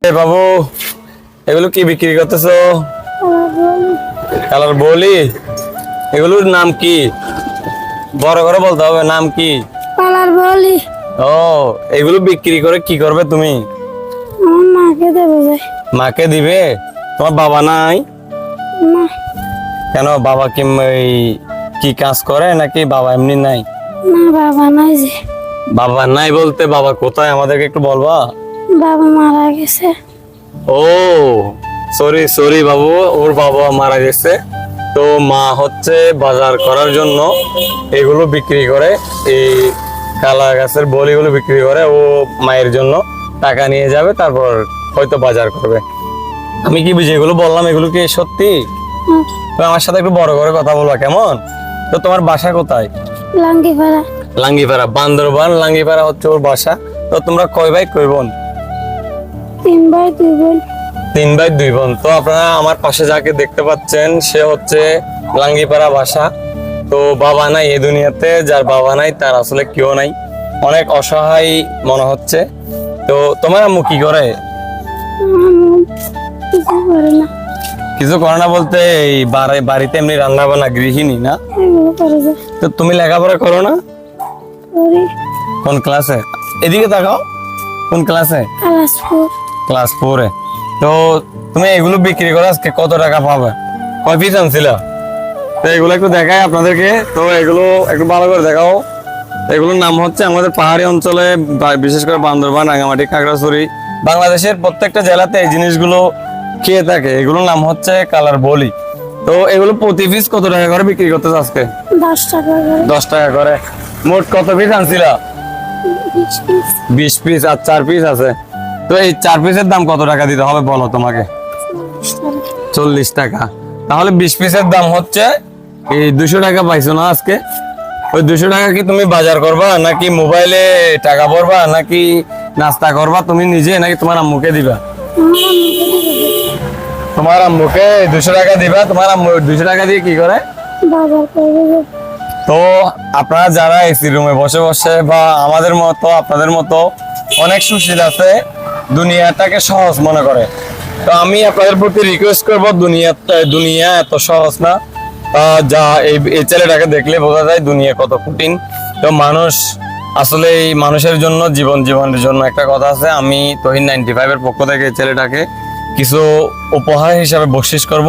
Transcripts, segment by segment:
বাবু, এগুলো কি বিক্রি করতেছো? কালার বলি। এগুলোর নাম কি? বড় করে বলতে হবে, নাম কি? কালার বলি। ও, এগুলো বিক্রি করে কি করবে তুমি? আমার মাকে দেবো যাই। মাকে দিবে? তোমার বাবা নাই? না, কেন, বাবা কি কাজ করে নাকি বাবা এমনি নাই? না বাবা নাই যে। বাবা নাই বলতে বাবা কোথায় আমাদেরকে একটু বলবা? বাবা মারা গেছে। ও সরি সরি বাবু, ওর বাবা মারা গেছে। তো মা হচ্ছে বাজার করার জন্য এগুলো বিক্রি করে, এই কালা গাছের বলিগুলো বিক্রি করে। ও মায়ের জন্য টাকা নিয়ে যাবে, তারপর হয়তো বাজার করবে। আমি কি বুঝি এগুলো বললাম, এগুলো কি সত্যি? হ্যাঁ, তো আমার সাথে একটু বড় করে কথা বলবা কেমন? তো তোমার বাসা কোথায়? লাঙ্গিপাড়া। লাঙ্গিপাড়া, বান্দরবান লাঙ্গিপাড়া হচ্ছে ওর বাসা। তো তোমরা কয় ভাই কয় বোন? 3 ভাই 2 বোন। 3 ভাই 2 বোন। তো আপনারা আমার পাশে যাকে দেখতে পাচ্ছেন সে হচ্ছে লাঙ্গিপাড়া বাসা। তো বাবা নাই এই দুনিয়াতে, যার বাবা নাই তার আসলে কেউ নাই, অনেক অসহায় মনে হচ্ছে। তো তোমার আম্মু কি করে? আম্মু কিছু করে না। কিছু করে না বলতে এই বাড়িতে এমনি রান্না বান্না, গৃহিণী না? এগুলো করে যায়। তো তুমি লেখাপড়া করো না? করি। কোন ক্লাসে? এদিকে তাকাও, কোন ক্লাসে? ক্লাস 4-এ। তো তুমি এগুলো বিক্রি করে আজকে কত টাকা পাবে? কয় পিস আনছিলা? তো এগুলো একটু দেখাই আপনাদেরকে। তো এগুলো একটু ভালো করে দেখাও। এগুলোর নাম হচ্ছে আমাদের পাহাড়ি অঞ্চলে, বিশেষ করে বান্দরবান, রাঙামাটি, খাগড়াছড়ি, বাংলাদেশের প্রত্যেকটা জেলাতে এই জিনিসগুলো খেয়ে থাকে। এগুলোর নাম হচ্ছে কালার বলি। তো এগুলো প্রতি পিস কত টাকা করে বিক্রি করতেছে আজকে? 10 টাকা করে। 10 টাকা করে। মোট কত পিস আনছিলা? 20 পিস। 20 পিস। আর 4 পিস আছে। তো এই 4 পিসের দাম কত টাকা দিতে হবে বলো তোমাকে? 40 টাকা। তাহলে 20 পিসের দাম হচ্ছে এই 200 টাকা পাইছো না আজকে? ওই 200 টাকা কি তুমি বাজার করবা, নাকি মোবাইলে টাকা ভরবা, নাকি নাস্তা করবা তুমি নিজে, নাকি তোমার আম্মুকে দিবা? তোমার আম্মুকে 200 টাকা দিবা। তোমার আম্মু 200 টাকা দিয়ে কি করে? বাজার করবে। তো আপনারা যারা এসি রুমে বসে বসে বা আমাদের মতো আপনাদের মতো অনেক সুশীল আছে, দুনিয়াটাকে সহজ মনে করে। তো আমি আপনাদের প্রতি রিকোয়েস্ট করব, দুনিয়া এত সহজ না। যা এই ছেলেটাকে দেখলে বোঝা যায় দুনিয়া কত কঠিন। তো মানুষ আসলে এই মানুষের জন্য জীবনের জন্য একটা কথা আছে। আমি তহিন 95-এর পক্ষ থেকে এই ছেলেটাকে কিছু উপহার হিসাবে বকশিশ করব।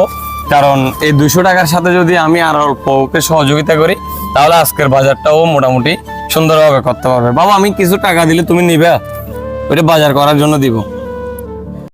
কারণ এই 200 টাকার সাথে যদি আমি আর অল্প ওকে সহযোগিতা করি, তাহলে আজকের বাজারটাও মোটামুটি সুন্দরভাবে করতে পারবে। বাবা, আমি কিছু টাকা দিলে তুমি নিবে? ওইটা বাজার করার জন্য দিব।